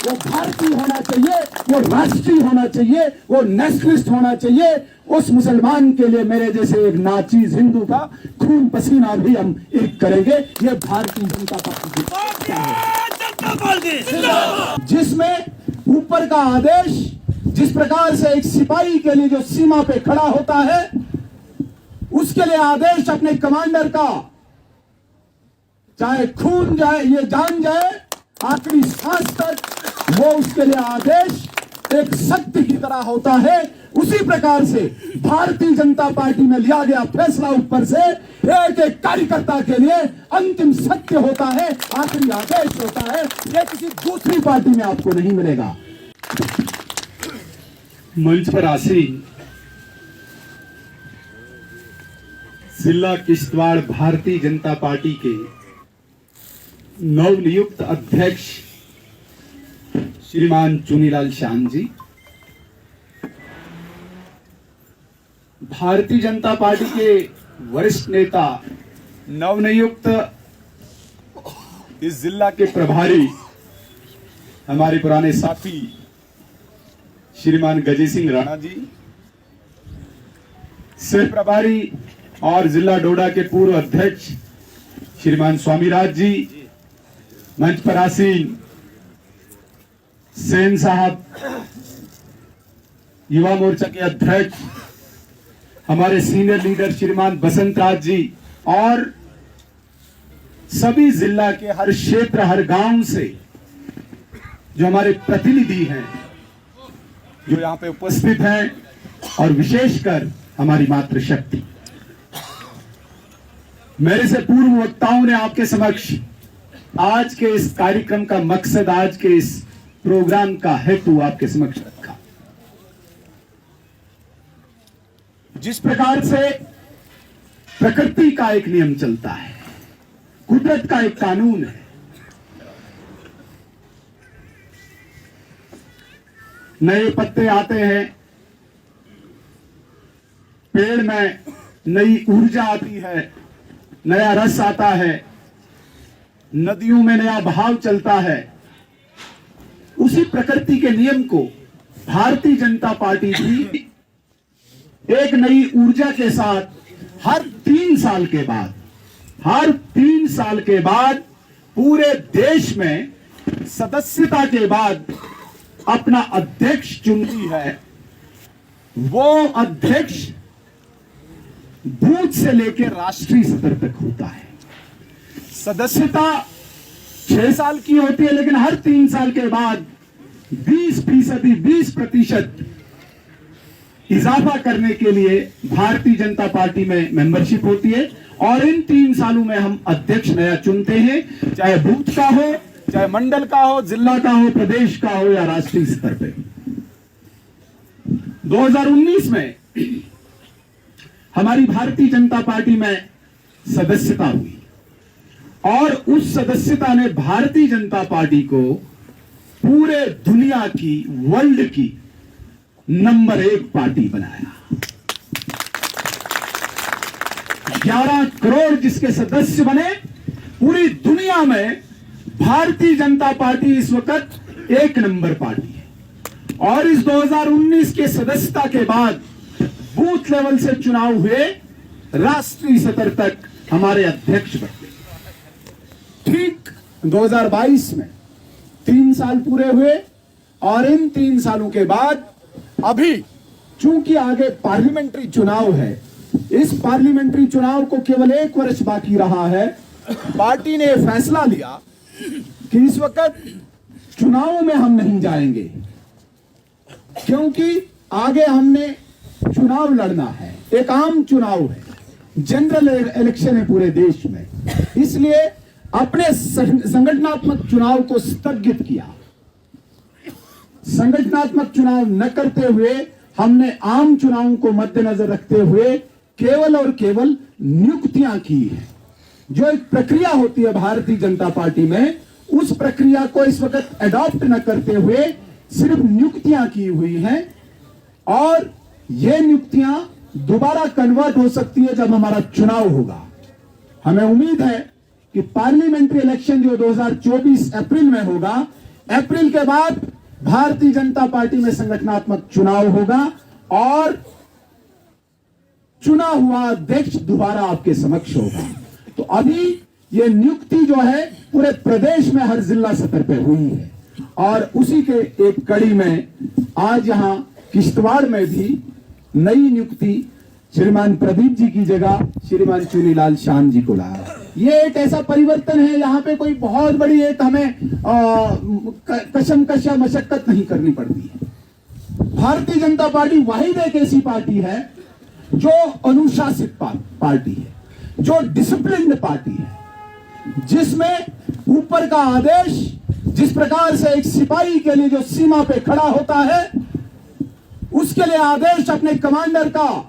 वो भारतीय होना चाहिए, वो राष्ट्रीय होना चाहिए, वो नेशनलिस्ट होना चाहिए। उस मुसलमान के लिए मेरे जैसे एक नाचीज हिंदू का खून पसीना भी हम एक करेंगे। ये भारतीय जनता पार्टी जिसमें ऊपर का आदेश, जिस प्रकार से एक सिपाही के लिए जो सीमा पे खड़ा होता है, उसके लिए आदेश अपने कमांडर का, चाहे खून जाए, ये जान जाए, आखिरी सांस तक वो उसके लिए आदेश एक सत्य की तरह होता है। उसी प्रकार से भारतीय जनता पार्टी में लिया गया फैसला ऊपर से एक एक कार्यकर्ता के लिए अंतिम सत्य होता है, आखिरी आदेश होता है। ये किसी दूसरी पार्टी में आपको नहीं मिलेगा। मंच पर आसीन जिला किश्तवाड़ भारतीय जनता पार्टी के नवनियुक्त अध्यक्ष श्रीमान चुनीलाल शान जी, भारतीय जनता पार्टी के वरिष्ठ नेता नवनियुक्त इस जिला के प्रभारी हमारे पुराने साथी श्रीमान गजय सिंह राणा जी, सह प्रभारी और जिला डोडा के पूर्व अध्यक्ष श्रीमान स्वामीराज जी, मंच पर आसीन सेन साहब, युवा मोर्चा के अध्यक्ष हमारे सीनियर लीडर श्रीमान बसंत राज जी, और सभी जिला के हर क्षेत्र, हर गांव से जो हमारे प्रतिनिधि हैं, जो यहां पे उपस्थित हैं, और विशेषकर हमारी मातृशक्ति। मेरे से पूर्व वक्ताओं ने आपके समक्ष आज के इस कार्यक्रम का मकसद, आज के इस प्रोग्राम का हेतु आपके समक्ष रखा। जिस प्रकार से प्रकृति का एक नियम चलता है, कुदरत का एक कानून है, नए पत्ते आते हैं, पेड़ में नई ऊर्जा आती है, नया रस आता है, नदियों में नया बहाव चलता है। उसी प्रकृति के नियम को भारतीय जनता पार्टी भी एक नई ऊर्जा के साथ हर 3 साल के बाद पूरे देश में सदस्यता के बाद अपना अध्यक्ष चुनती है। वो अध्यक्ष बूथ से लेकर राष्ट्रीय स्तर तक होता है। सदस्यता 6 साल की होती है, लेकिन हर 3 साल के बाद 20% इजाफा करने के लिए भारतीय जनता पार्टी में मेंबरशिप होती है, और इन 3 सालों में हम अध्यक्ष नया चुनते हैं, चाहे बूथ का हो, चाहे मंडल का हो, जिला का हो, प्रदेश का हो, या राष्ट्रीय स्तर पे। 2019 में हमारी भारतीय जनता पार्टी में सदस्यता हुई, और उस सदस्यता ने भारतीय जनता पार्टी को पूरे दुनिया की, वर्ल्ड की नंबर 1 पार्टी बनाया। 11 करोड़ जिसके सदस्य बने, पूरी दुनिया में भारतीय जनता पार्टी इस वक्त 1 नंबर पार्टी है। और इस 2019 के सदस्यता के बाद बूथ लेवल से चुनाव हुए, राष्ट्रीय स्तर तक हमारे अध्यक्ष बने। ठीक 2022 में 3 साल पूरे हुए, और इन 3 सालों के बाद अभी चूंकि आगे पार्लियामेंट्री चुनाव है, इस पार्लियामेंट्री चुनाव को केवल 1 वर्ष बाकी रहा है। पार्टी ने फैसला लिया कि इस वक्त चुनाव में हम नहीं जाएंगे, क्योंकि आगे हमने चुनाव लड़ना है, एक आम चुनाव है, जनरल इलेक्शन है पूरे देश में। इसलिए अपने संगठनात्मक चुनाव को स्थगित किया। संगठनात्मक चुनाव न करते हुए हमने आम चुनावों को मद्देनजर रखते हुए केवल और केवल नियुक्तियां की है। जो एक प्रक्रिया होती है भारतीय जनता पार्टी में, उस प्रक्रिया को इस वक्त अडॉप्ट न करते हुए सिर्फ नियुक्तियां की हुई हैं, और ये नियुक्तियां दोबारा कन्वर्ट हो सकती है जब हमारा चुनाव होगा। हमें उम्मीद है कि पार्लियामेंट्री इलेक्शन जो 2024 अप्रैल में होगा, अप्रैल के बाद भारतीय जनता पार्टी में संगठनात्मक चुनाव होगा और चुना हुआ अध्यक्ष दोबारा आपके समक्ष होगा। तो अभी ये नियुक्ति जो है पूरे प्रदेश में हर जिला स्तर पे हुई है और उसी के एक कड़ी में आज यहां किश्तवाड़ में भी नई नियुक्ति श्रीमान प्रदीप जी की जगह श्रीमान चुनीलाल शाम जी को लाया। ये एक ऐसा परिवर्तन है, यहाँ पे कोई बहुत बड़ी एक हमें कशमकश या मशक्कत नहीं करनी पड़ती है। भारतीय जनता पार्टी वाहिद एक ऐसी पार्टी है जो अनुशासित पार्टी है, जो डिसिप्लिन्ड पार्टी है, जिसमें ऊपर का आदेश जिस प्रकार से एक सिपाही के लिए जो सीमा पे खड़ा होता है उसके लिए आदेश अपने कमांडर का,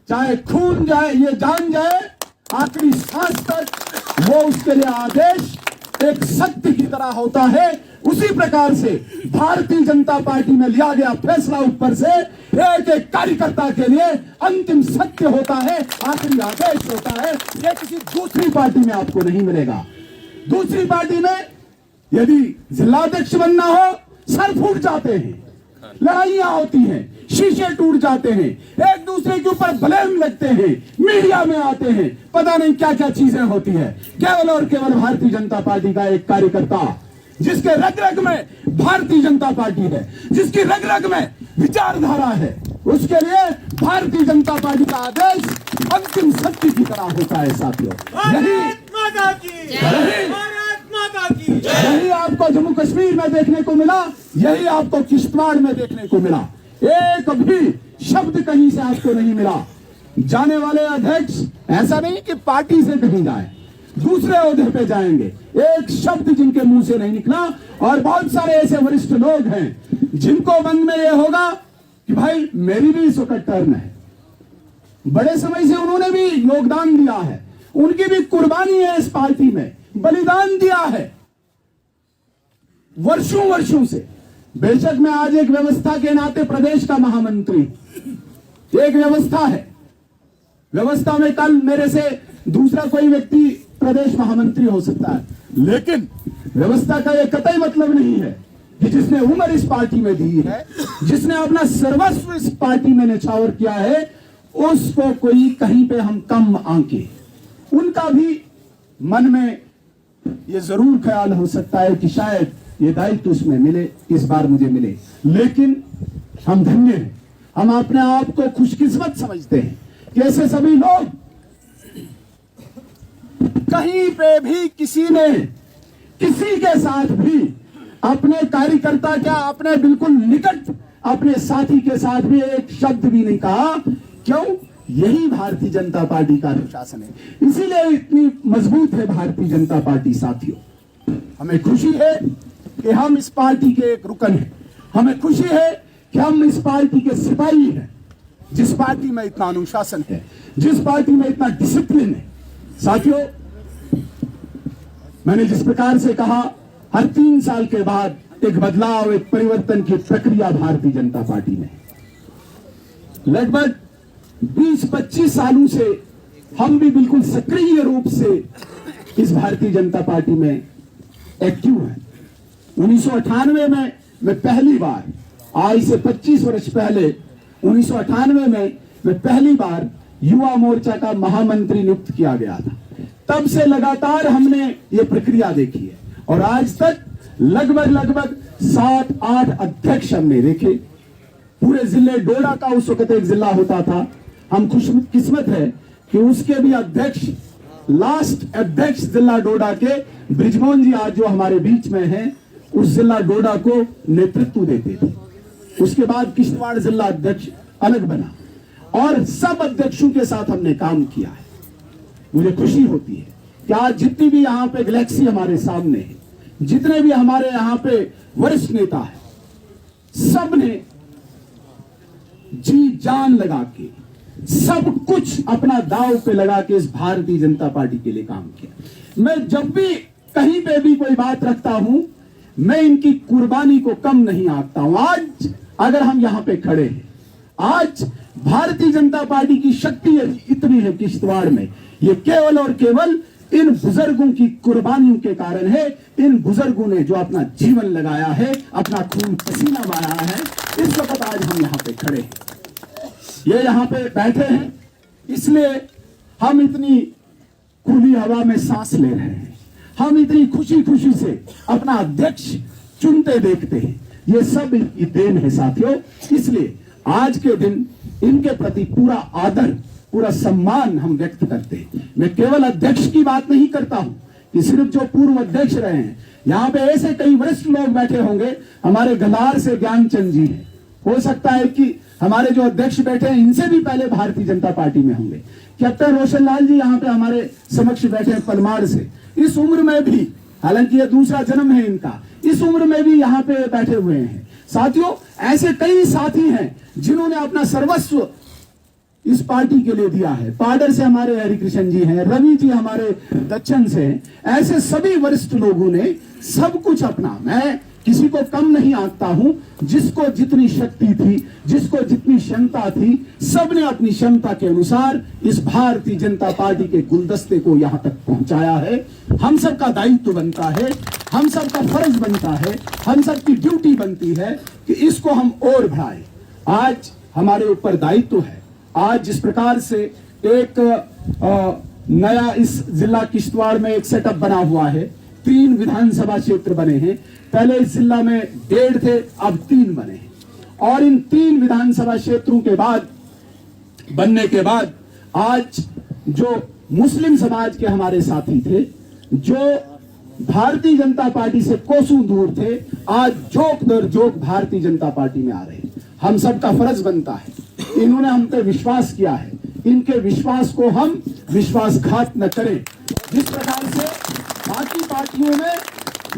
चाहे खून जाए ये जान जाए आखिरी सांस तक, वो उसके लिए आदेश एक सत्य की तरह होता है। उसी प्रकार से भारतीय जनता पार्टी में लिया गया फैसला ऊपर से एक एक कार्यकर्ता के लिए अंतिम सत्य होता है, आखिरी आदेश होता है। ये किसी दूसरी पार्टी में आपको नहीं मिलेगा। दूसरी पार्टी में यदि जिलाध्यक्ष बनना हो सर फूट जाते हैं, लड़ाइयां होती हैं, शीशे टूट जाते हैं, एक दूसरे के ऊपर ब्लेम लगते हैं, मीडिया में आते हैं, पता नहीं क्या क्या चीजें होती है। केवल और केवल भारतीय जनता पार्टी का एक कार्यकर्ता जिसके रग रग में भारतीय जनता पार्टी है, जिसकी रग रग में विचारधारा है, उसके लिए भारतीय जनता पार्टी का आदेश अंतिम सत्य की तरह होता है। साथियों, यही आपको जम्मू कश्मीर में देखने को मिला, यही आपको किश्तवाड़ में देखने को मिला। एक भी शब्द कहीं से आपको नहीं मिला। जाने वाले अध्यक्ष ऐसा नहीं कि पार्टी से कहीं जाए, दूसरे ओहदे पे जाएंगे, एक शब्द जिनके मुंह से नहीं निकला। और बहुत सारे ऐसे वरिष्ठ लोग हैं जिनको मन में यह होगा कि भाई मेरी भी इस वक्त टर्न है, बड़े समय से उन्होंने भी योगदान दिया है, उनकी भी कुर्बानी है, इस पार्टी में बलिदान दिया है वर्षों वर्षों से। बेशक मैं आज एक व्यवस्था के नाते प्रदेश का महामंत्री, एक व्यवस्था है, व्यवस्था में कल मेरे से दूसरा कोई व्यक्ति प्रदेश महामंत्री हो सकता है, लेकिन व्यवस्था का यह कतई मतलब नहीं है कि जिसने उम्र इस पार्टी में दी है, जिसने अपना सर्वस्व इस पार्टी में निछावर किया है, उसको कोई कहीं पे हम कम आंके। उनका भी मन में ये जरूर ख्याल हो सकता है कि शायद ये दायित्व उसमें मिले, इस बार मुझे मिले, लेकिन हम धन्य हैं, हम अपने आप को खुशकिस्मत समझते हैं कि ऐसे सभी लोग कहीं पे भी किसी ने किसी के साथ भी अपने कार्यकर्ता क्या अपने बिल्कुल निकट अपने साथी के साथ भी एक शब्द भी नहीं कहा। क्यों? यही भारतीय जनता पार्टी का अनुशासन है, इसीलिए इतनी मजबूत है भारतीय जनता पार्टी। साथियों, हमें खुशी है कि हम इस पार्टी के एक रुकन हैं, हमें खुशी है कि हम इस पार्टी के सिपाही हैं, जिस पार्टी में इतना अनुशासन है, जिस पार्टी में इतना डिसिप्लिन है। साथियों, मैंने जिस प्रकार से कहा, हर 3 साल के बाद एक बदलाव, एक परिवर्तन की प्रक्रिया भारतीय जनता पार्टी में। लगभग 20-25 सालों से हम भी बिल्कुल सक्रिय रूप से इस भारतीय जनता पार्टी में एक्टिव हैं। 1998 में मैं पहली बार, आज से 25 वर्ष पहले 1998 में मैं पहली बार युवा मोर्चा का महामंत्री नियुक्त किया गया था। तब से लगातार हमने ये प्रक्रिया देखी है और आज तक लगभग 7-8 अध्यक्ष हमने देखे। पूरे जिले डोडा का उस वक्त एक जिला होता था, हम खुशकिस्मत है कि उसके भी अध्यक्ष, लास्ट अध्यक्ष जिला डोडा के ब्रिजमोहन जी आज जो हमारे बीच में हैं, उस जिला डोडा को नेतृत्व देते थे। उसके बाद किश्तवाड़ जिला अध्यक्ष अलग बना और सब अध्यक्षों के साथ हमने काम किया है। मुझे खुशी होती है कि आज जितनी भी यहाँ पे गैलेक्सी हमारे सामने है, जितने भी हमारे यहाँ पे वरिष्ठ नेता है, सब ने जी जान लगा के, सब कुछ अपना दांव पे लगा के इस भारतीय जनता पार्टी के लिए काम किया। मैं जब भी कहीं पे भी कोई बात रखता हूं, मैं इनकी कुर्बानी को कम नहीं आंकता हूं। आज अगर हम यहां पे खड़े हैं, आज भारतीय जनता पार्टी की शक्ति इतनी है किश्तवाड़ में, ये केवल और केवल इन बुजुर्गों की कुर्बानियों के कारण है। इन बुजुर्गों ने जो अपना जीवन लगाया है, अपना खून पसीना बहाया है, इस वक्त आज हम यहाँ पे खड़े हैं, ये यहाँ पे बैठे हैं, इसलिए हम इतनी खुली हवा में सांस ले रहे हैं, हम इतनी खुशी खुशी से अपना अध्यक्ष चुनते देखते हैं। ये सब इनकी देन है साथियों। इसलिए आज के दिन इनके प्रति पूरा आदर, पूरा सम्मान हम व्यक्त करते हैं। मैं केवल अध्यक्ष की बात नहीं करता हूं कि सिर्फ जो पूर्व अध्यक्ष रहे हैं, यहाँ पे ऐसे कई वरिष्ठ लोग बैठे होंगे। हमारे गलार से ज्ञानचंद जी हैं, हो सकता है कि हमारे जो अध्यक्ष बैठे हैं इनसे भी पहले भारतीय जनता पार्टी में होंगे। कैप्टन रोशन लाल जी यहाँ पे हमारे समक्ष बैठे हैं पलमाड़ से। इस उम्र में भी, हालांकि ये दूसरा जन्म है इनका, इस उम्र में भी यहाँ पे बैठे हुए हैं। साथियों, ऐसे कई साथी हैं जिन्होंने अपना सर्वस्व इस पार्टी के लिए दिया है। पाडर से हमारे हरिकृष्ण जी हैं, रवि जी हमारे दक्षिण से हैं। ऐसे सभी वरिष्ठ लोगों ने सब कुछ अपना, मैं किसी को कम नहीं आंकता हूं, जिसको जितनी शक्ति थी, जिसको जितनी क्षमता थी, सबने अपनी क्षमता के अनुसार इस भारतीय जनता पार्टी के गुलदस्ते को यहां तक पहुंचाया है। हम सबका दायित्व बनता है, हम सबका फर्ज बनता है, हम सबकी ड्यूटी बनती है कि इसको हम और बढ़ाएं। आज हमारे ऊपर दायित्व है। आज जिस प्रकार से एक नया इस जिला किश्तवाड़ में एक सेटअप बना हुआ है, 3 विधानसभा क्षेत्र बने हैं। पहले इस जिला में 1.5 थे, अब 3 बने हैं। और इन 3 विधानसभा क्षेत्रों के बाद बनने के बाद आज जो मुस्लिम समाज के हमारे साथी थे, जो भारतीय जनता पार्टी से कोसों दूर थे, आज जोक दर जोक भारतीय जनता पार्टी में आ रहे हैं। हम सबका फर्ज बनता है, इन्होंने हम पे विश्वास किया है, इनके विश्वास को हम विश्वासघात न करें। जिस प्रकार से बाकी पार्टियों में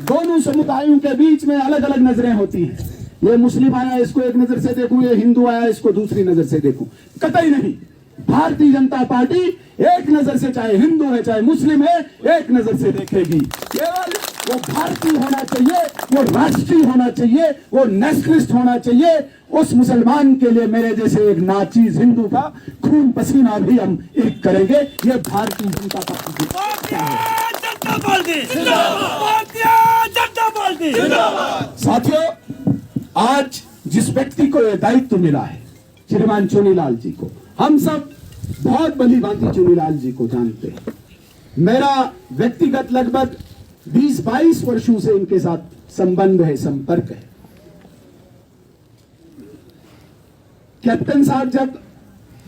दोनों समुदायों के बीच में अलग अलग नजरें होती हैं, ये मुस्लिम आया इसको एक नजर से देखूं, ये हिंदू आया इसको दूसरी नजर से देखूं, कतई नहीं। भारतीय जनता पार्टी एक नजर से, चाहे हिंदू है चाहे मुस्लिम है, एक नजर से देखेगी। केवल वो भारतीय होना चाहिए, वो राष्ट्रीय होना चाहिए, वो नेशनलिस्ट होना चाहिए। उस मुसलमान के लिए मेरे जैसे एक नाचीज हिंदू का खून पसीना भी हम एक करेंगे। ये भारतीय जनता पार्टी साथियों, आज जिस व्यक्ति को यह दायित्व मिला है, श्रीमान चुनीलाल जी को, हम सब बहुत भली भांति चुनीलाल जी को जानते हैं। मेरा व्यक्तिगत लगभग 20-22 वर्षों से इनके साथ संबंध है, संपर्क है। कैप्टन साहब जब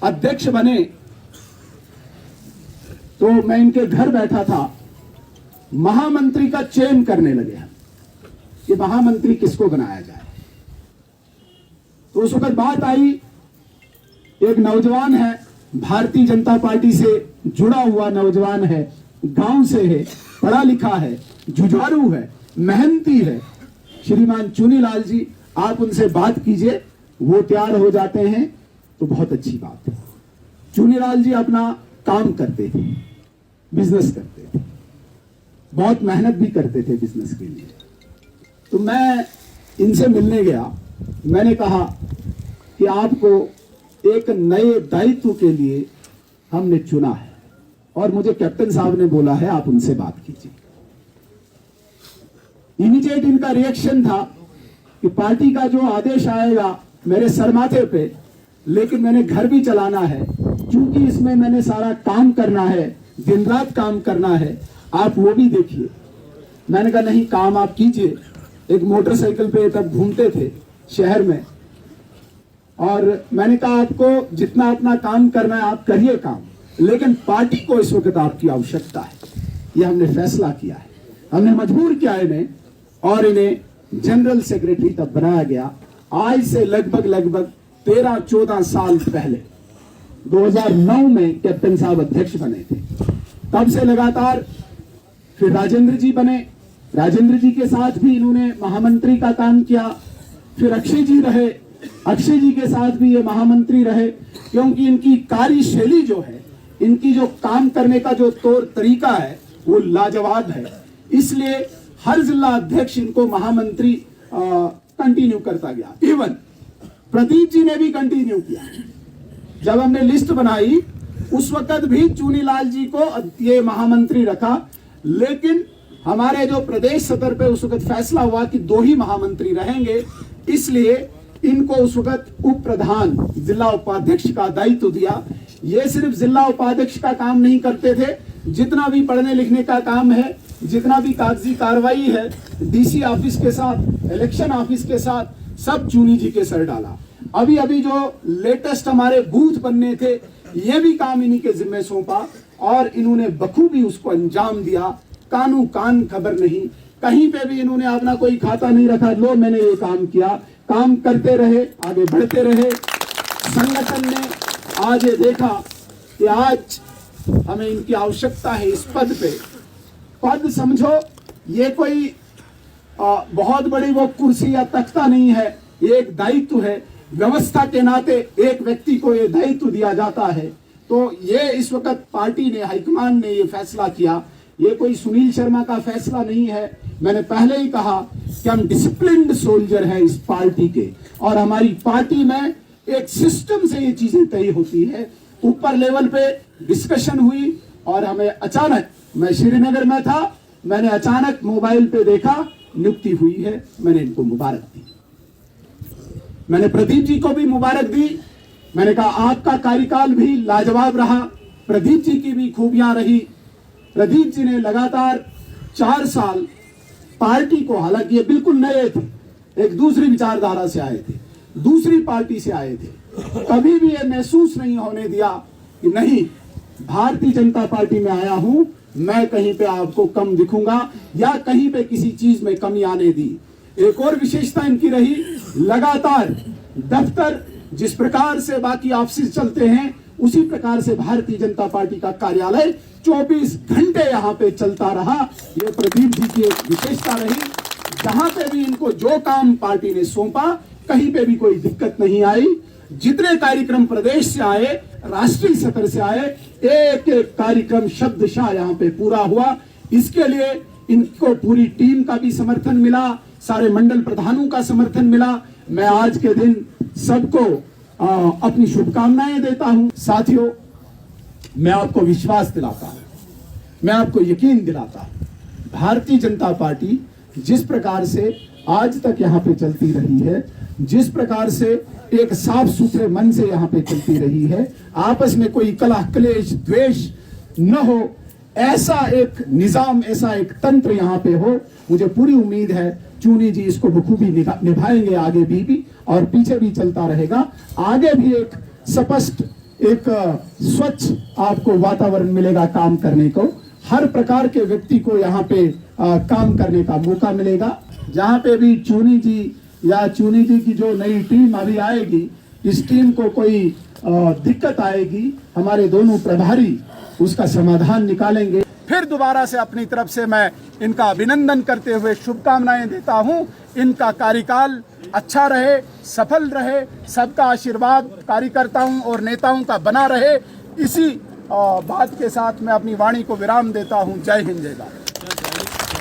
अध्यक्ष बने तो मैं इनके घर बैठा था, महामंत्री का चयन करने लगे हम कि महामंत्री किसको बनाया जाए। तो उस वक्त बात आई, एक नौजवान है, भारतीय जनता पार्टी से जुड़ा हुआ नौजवान है, गांव से है, पढ़ा लिखा है, जुझारू है, मेहनती है, श्रीमान चुनीलाल जी, आप उनसे बात कीजिए, वो तैयार हो जाते हैं तो बहुत अच्छी बात है। चुनीलाल जी अपना काम करते थे, बिजनेस करते थे, बहुत मेहनत भी करते थे बिजनेस के लिए। तो मैं इनसे मिलने गया, मैंने कहा कि आपको एक नए दायित्व के लिए हमने चुना है, और मुझे कैप्टन साहब ने बोला है आप उनसे बात कीजिए। इमीडिएट इनका रिएक्शन था कि पार्टी का जो आदेश आएगा मेरे सर माथे पे, लेकिन मैंने घर भी चलाना है, क्योंकि इसमें मैंने सारा काम करना है, दिन रात काम करना है, आप वो भी देखिए। मैंने कहा नहीं, काम आप कीजिए। एक मोटरसाइकिल पे तब घूमते थे शहर में, और मैंने कहा आपको जितना अपना काम करना है आप करिए काम, लेकिन पार्टी को इस वक्त आपकी आवश्यकता है। ये हमने फैसला किया है, हमने मजबूर किया इन्हें, और इन्हें जनरल सेक्रेटरी तब बनाया गया। आज से लगभग 13-14 साल पहले 2009 में कैप्टन साहब अध्यक्ष बने थे। तब से लगातार फिर राजेंद्र जी बने, राजेंद्र जी के साथ भी इन्होंने महामंत्री का काम किया। फिर अक्षय जी रहे, अक्षय जी के साथ भी ये महामंत्री रहे, क्योंकि इनकी कार्यशैली जो है, इनकी जो काम करने का जो तौर तरीका है वो लाजवाब है। इसलिए हर जिला अध्यक्ष इनको महामंत्री कंटिन्यू करता गया। इवन प्रदीप जी ने भी कंटिन्यू किया। जब हमने लिस्ट बनाई उस वक्त भी चुनीलाल जी को ये महामंत्री रखा, लेकिन हमारे जो प्रदेश सतर पे उस वक्त फैसला हुआ कि 2 ही महामंत्री रहेंगे, इसलिए इनको उस वक्त उप प्रधान जिला उपाध्यक्ष का दायित्व दिया। ये सिर्फ जिला उपाध्यक्ष का काम नहीं करते थे, जितना भी पढ़ने लिखने का काम है, जितना भी कागजी कार्रवाई है, डीसी ऑफिस के साथ, इलेक्शन ऑफिस के साथ, सब चुनी जी के सर डाला। अभी अभी जो लेटेस्ट हमारे बूथ बनने थे, ये भी काम इन्हीं के जिम्मे सौंपा और इन्होंने बखूबी उसको अंजाम दिया। कानू कान खबर नहीं, कहीं पे भी इन्होंने अपना कोई खाता नहीं रखा, लो मैंने ये काम किया, काम करते रहे, आगे बढ़ते रहे। संगठन ने आज ये देखा कि आज हमें इनकी आवश्यकता है इस पद पे। पद समझो ये कोई बहुत बड़ी वो कुर्सी या तख्ता नहीं है, ये एक दायित्व है। व्यवस्था के नाते एक व्यक्ति को ये दायित्व दिया जाता है। तो ये इस वक्त पार्टी ने, हाईकमान ने ये फैसला किया, ये कोई सुनील शर्मा का फैसला नहीं है। मैंने पहले ही कहा कि हम डिसिप्लिन्ड सोल्जर हैं इस पार्टी के, और हमारी पार्टी में एक सिस्टम से ये चीजें तय होती है। ऊपर लेवल पे डिस्कशन हुई और हमें अचानक, मैं श्रीनगर में था, मैंने अचानक मोबाइल पे देखा नियुक्ति हुई है, मैंने इनको मुबारक दी। मैंने प्रदीप जी को भी मुबारक दी। मैंने कहा आपका कार्यकाल भी लाजवाब रहा, प्रदीप जी की भी खूबियां रही। प्रदीप जी ने लगातार 4 साल पार्टी को, हालांकि ये बिल्कुल नए थे, एक दूसरी विचारधारा से आए थे, दूसरी पार्टी से आए थे, कभी भी ये महसूस नहीं होने दिया कि नहीं, भारतीय जनता पार्टी में आया हूं, मैं कहीं पे आपको कम दिखूंगा या कहीं पे किसी चीज में कमी आने दी। एक और विशेषता इनकी रही, लगातार दफ्तर जिस प्रकार से बाकी ऑफिस चलते हैं, उसी प्रकार से भारतीय जनता पार्टी का कार्यालय 24 घंटे यहाँ पे चलता रहा। ये प्रदीप जी की एक विशेषता रही। जहां पे भी इनको जो काम पार्टी ने सौंपा, कहीं पे भी कोई दिक्कत नहीं आई। जितने कार्यक्रम प्रदेश से आए, राष्ट्रीय सतर से आए, एक एक कार्यक्रम शब्दशाह यहाँ पे पूरा हुआ। इसके लिए इनको पूरी टीम का भी समर्थन मिला, सारे मंडल प्रधानों का समर्थन मिला। मैं आज के दिन सबको अपनी शुभकामनाएं देता हूं। साथियों, मैं आपको विश्वास दिलाता हूं, मैं आपको यकीन दिलाता हूं, भारतीय जनता पार्टी जिस प्रकार से आज तक यहाँ पे चलती रही है, जिस प्रकार से एक साफ सुथरे मन से यहाँ पे चलती रही है, आपस में कोई कलह क्लेश द्वेष न हो, ऐसा एक निजाम, ऐसा एक तंत्र यहाँ पे हो, मुझे पूरी उम्मीद है चुनी जी इसको बखूबी निभाएंगे आगे भी और पीछे भी चलता रहेगा। आगे भी एक स्पष्ट, एक स्वच्छ आपको वातावरण मिलेगा काम करने को। हर प्रकार के व्यक्ति को यहाँ पे काम करने का मौका मिलेगा। जहाँ पे भी चुनी जी या चुनी जी की जो नई टीम अभी आएगी, इस टीम को कोई दिक्कत आएगी, हमारे दोनों प्रभारी उसका समाधान निकालेंगे। फिर दोबारा से अपनी तरफ से मैं इनका अभिनंदन करते हुए शुभकामनाएं देता हूं। इनका कार्यकाल अच्छा रहे, सफल रहे, सबका आशीर्वाद कार्यकर्ताओं और नेताओं का बना रहे। इसी बात के साथ मैं अपनी वाणी को विराम देता हूं। जय हिंद, जय भारत।